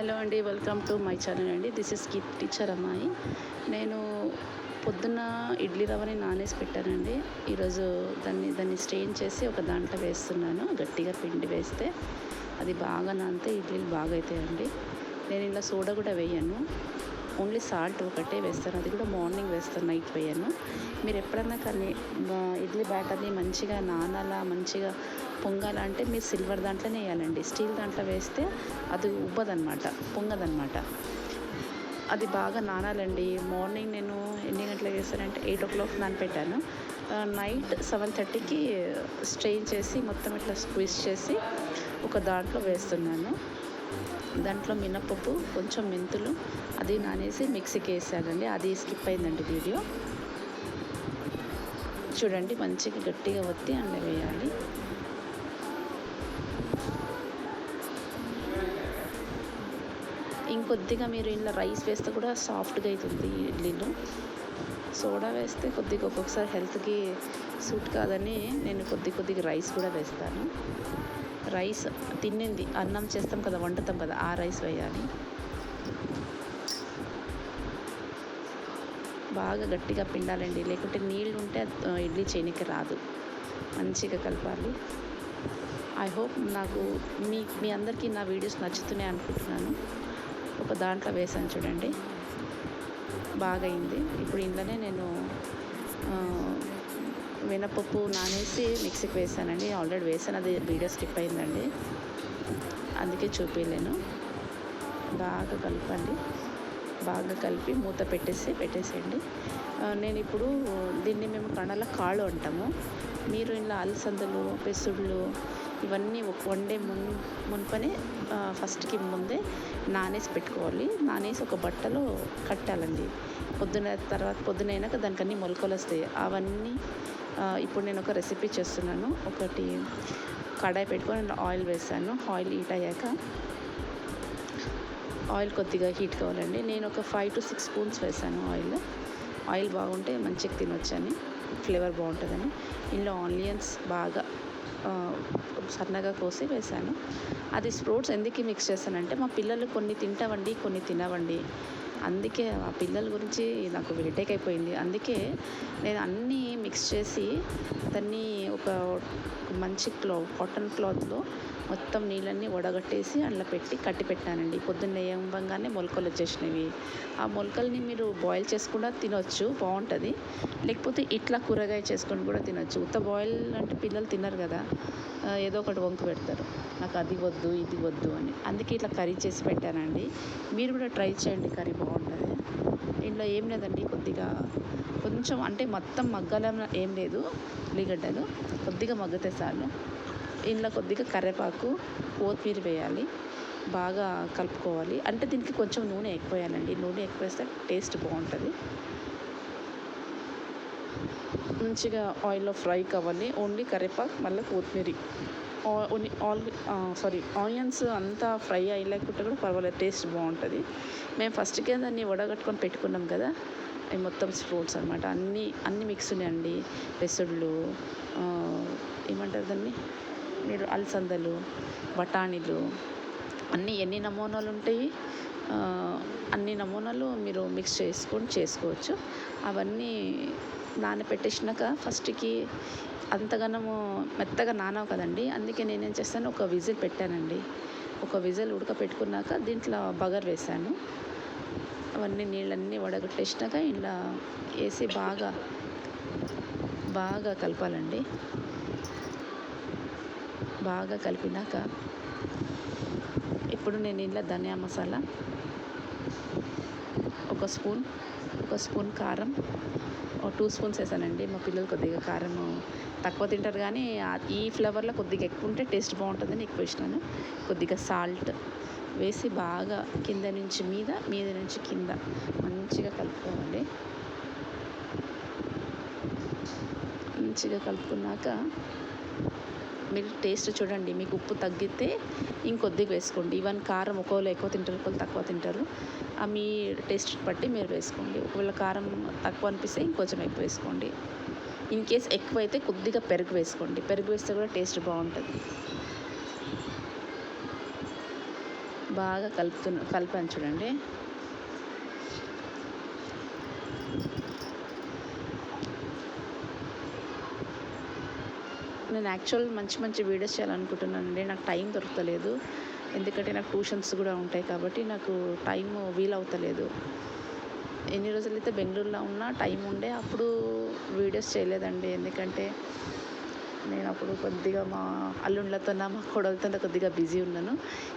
Hello అండి, welcome to my channel అండి. This is kid teacher అమ్మాయి. నేను పొద్దున్న ఇడ్లీ రవ్వని నానేసి పెట్టానండి. ఈరోజు దాన్ని స్ట్రెయిన్ చేసి ఒక దాంట్లో వేస్తున్నాను. గట్టిగా పిండి వేస్తే అది బాగా నానితే ఇడ్లీలు బాగా అవుతాయండి. నేను ఇలా సోడా కూడా వేయను, ఓన్లీ సాల్ట్ ఒకటే వేస్తాను. అది కూడా మార్నింగ్ వేస్తాను, నైట్ వేయను. మీరు ఎప్పుడన్నా కానీ ఇడ్లీ బ్యాటర్ని మంచిగా నానాలా, మంచిగా పొంగాలంటే మీరు సిల్వర్ దాంట్లోనే వేయాలండి. స్టీల్ దాంట్లో వేస్తే అది ఉబ్బదనమాట, పొంగదనమాట. అది బాగా నానాలండి. మార్నింగ్ నేను ఎన్ని గంటలకు వేస్తానంటే 8 o'clock నానపెట్టాను. నైట్ 7:30కి స్ట్రెయిన్ చేసి మొత్తం ఇట్లా స్క్వీజ్ చేసి ఒక దాంట్లో వేస్తున్నాను. దాంట్లో మినపప్పు, కొంచెం మెంతులు అది నానేసి మిక్సీకి వేసానండి. అది స్కిప్ అయిందండి వీడియో. చూడండి, మంచిగా గట్టిగా ఒత్తి అందులో వేయాలి. ఇంకొద్దిగా మీరు ఇందులో రైస్ వేస్తే కూడా సాఫ్ట్గా అవుతుంది ఇడ్లీలు. సోడా వేస్తే కొద్దిగా ఒక్కొక్కసారి హెల్త్కి సూట్ కాదని నేను కొద్దిగా రైస్ కూడా వేస్తాను. రైస్ తిన్నింది అన్నం చేస్తాం కదా, వండుతాం కదా, ఆ రైస్ వేయాలి. బాగా గట్టిగా పిండాలండి, లేకుంటే నీళ్ళు ఉంటే ఇడ్లీ చేయనికి రాదు. మంచిగా కలపాలి. ఐ హోప్ నాకు మీ అందరికీ నా వీడియోస్ నచ్చుతున్నాయి అనుకుంటున్నాను. ఒక దాంట్లో వేసాను చూడండి, బాగా అయింది. ఇప్పుడు ఇంట్లోనే నేను మినపప్పు నానేసి మిక్సీకి వేసానండి. ఆల్రెడీ వేసాను, అది వీడియో స్కిప్ అయిందండి, అందుకే చూపించలేను. బాగా కలపండి. బాగా కలిపి మూత పెట్టేసేయండి. నేను ఇప్పుడు దీన్ని మేము కన్నడలో కాಳು అంటాము. మీరు ఇలా అలసందలు, పెసుళ్ళు ఇవన్నీ వండే మునుపనే ఫస్ట్కి ముందే నానేసి పెట్టుకోవాలి. నానేసి ఒక బట్టలో కట్టాలండి. పొద్దునైనాక దానికి అన్ని మొలకలు వస్తాయి. అవన్నీ ఇప్పుడు నేను ఒక రెసిపీ చేస్తున్నాను. ఒకటి కడాయి పెట్టుకొని ఆయిల్ వేసాను. ఆయిల్ హీట్ అయ్యాక ఆయిల్ కొద్దిగా హీట్ కావాలండి. నేను ఒక 5 to 6 స్పూన్స్ వేసాను ఆయిల్ బాగుంటే మంచిగా తినొచ్చని, ఫ్లేవర్ బాగుంటుందని. ఇందులో ఆనియన్స్ బాగా సన్నగా కోసి వేసాను. అది ఫ్రూట్స్ ఎందుకు మిక్స్ చేస్తానంటే మా పిల్లలు కొన్ని తింటావండి, కొన్ని తినవండి. అందుకే ఆ పిల్లల గురించి నాకు హెడేక్ అయిపోయింది. అందుకే నేను అన్నీ మిక్స్ చేసి దాన్ని ఒక మంచి కాటన్ క్లాత్లో మొత్తం నీళ్ళన్నీ వడగట్టేసి అందులో పెట్టి కట్టి పెట్టానండి. పొద్దున్న లేవగానే మొలకలు వచ్చేసినవి. ఆ మొలకల్ని మీరు బాయిల్ చేసుకుండా తినొచ్చు, బాగుంటుంది. లేకపోతే ఇట్లా కూరగాయ చేసుకొని కూడా తినొచ్చు. ఉత్త బాయిల్ అంటే పిల్లలు తినరు కదా, ఏదో ఒకటి వంకు పెడతారు, నాకు అది వద్దు ఇది వద్దు అని. అందుకే ఇట్లా కర్రీ చేసి పెట్టానండి. మీరు కూడా ట్రై చేయండి, కర్రీ బాగుంటుంది. ఇందులో ఏం లేదండి, కొంచెం అంటే మొత్తం మగ్గాలని ఏం లేదు. ఉల్లిగడ్డలు కొద్దిగా మగ్గితే చాలు. ఇందులో కొద్దిగా కరివేపాకు, కొత్తిమీర వేయాలి. బాగా కలుపుకోవాలి. అంటే దీనికి కొంచెం నూనె ఎక్కువ వేయాలండి. నూనె ఎక్కువ వేస్తే టేస్ట్ బాగుంటుంది. మంచిగా ఆయిల్లో ఫ్రై కావాలి. ఓన్లీ కరివేపాకు, మళ్ళీ కొత్తిమీర, ఆనియన్స్ అంతా ఫ్రై అయ్యలేకుంటే కూడా పర్వాలేదు, టేస్ట్ బాగుంటుంది. మేము ఫస్ట్కే దాన్ని వడగట్టుకొని పెట్టుకున్నాం కదా, అవి మొత్తం ఫ్రూట్స్ అనమాట. అన్నీ మిక్స్ ఉన్నాయండి. పెసళ్ళు, ఏమంటారు దాన్ని, మీరు అలసందలు, బఠానీలు, అన్నీ ఎన్ని నమూనాలు ఉంటాయి, అన్ని నమూనాలు మీరు మిక్స్ చేసుకోవచ్చు. అవన్నీ నానబెట్టేసినాక ఫస్ట్కి అంతగానము మెత్తగా నానవు కదండి. అందుకే నేనేం చేస్తాను, ఒక విజిల్ పెట్టానండి. ఒక విజిల్ ఉడకపెట్టుకున్నాక దీంట్లో బగర్ వేసాను. అవన్నీ నీళ్ళన్నీ వడగట్టేసినాక ఇలా వేసి బాగా కలపాలండి. బాగా కలిపినాక ఇప్పుడు నేను ఇంట్లో ధనియా మసాలా ఒక స్పూన్ కారం, 2 స్పూన్స్ వేసానండి. మా పిల్లలు కొద్దిగా కారం తక్కువ తింటారు, కానీ ఈ ఫ్లేవర్లో కొద్దిగా ఎక్కువ ఉంటే టేస్ట్ బాగుంటుందని ఎక్కువ వేసినాను. కొద్దిగా సాల్ట్ వేసి బాగా కింద నుంచి మీద నుంచి కింద మంచిగా కలుపుకోవాలి. మంచిగా కలుపుకున్నాక మీరు టేస్ట్ చూడండి. మీకు ఉప్పు తగ్గితే ఇంకొద్దిగా వేసుకోండి. ఈవెన్ కారం ఒకవేళ ఎక్కువ తింటారు, ఒకవేళ తక్కువ తింటారు, మీ టేస్ట్ బట్టి మీరు వేసుకోండి. ఒకవేళ కారం తక్కువ అనిపిస్తే ఇంకొంచెం ఎక్కువ వేసుకోండి. ఇన్ కేస్ ఎక్కువైతే కొద్దిగా పెరుగు వేసుకోండి. పెరుగు వేస్తే కూడా టేస్ట్ బాగుంటుంది. బాగా కలిపాను చూడండి. నేను యాక్చువల్ మంచి వీడియోస్ చేయాలనుకుంటున్నానండి. నాకు టైం దొరకలేదు. ఎందుకంటే నాకు ట్యూషన్స్ కూడా ఉంటాయి కాబట్టి నాకు టైం వీలవుతలేదు. ఎన్ని రోజులైతే బెంగళూరులో ఉన్నా టైం ఉండే అప్పుడు వీడియోస్ చేయలేదండి. ఎందుకంటే నేను అప్పుడు కొద్దిగా మా అల్లుళ్ళతో మా కోడలతో కొద్దిగా బిజీ ఉన్నాను.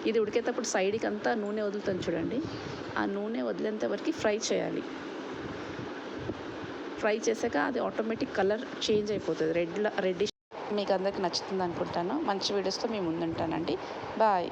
ఇది ఉడికేటప్పుడు సైడ్కి అంతా నూనె వదులుతాను చూడండి. ఆ నూనె వదిలేంత వరకు ఫ్రై చేయాలి. ఫ్రై చేశాక అది ఆటోమేటిక్ కలర్ చేంజ్ అయిపోతుంది, రెడ్డిష్. మీకు అందరికి నచ్చుతుంది అనుకుంటాను. మంచి వీడియోస్తో మీ ముందుంటానండి. బాయ్.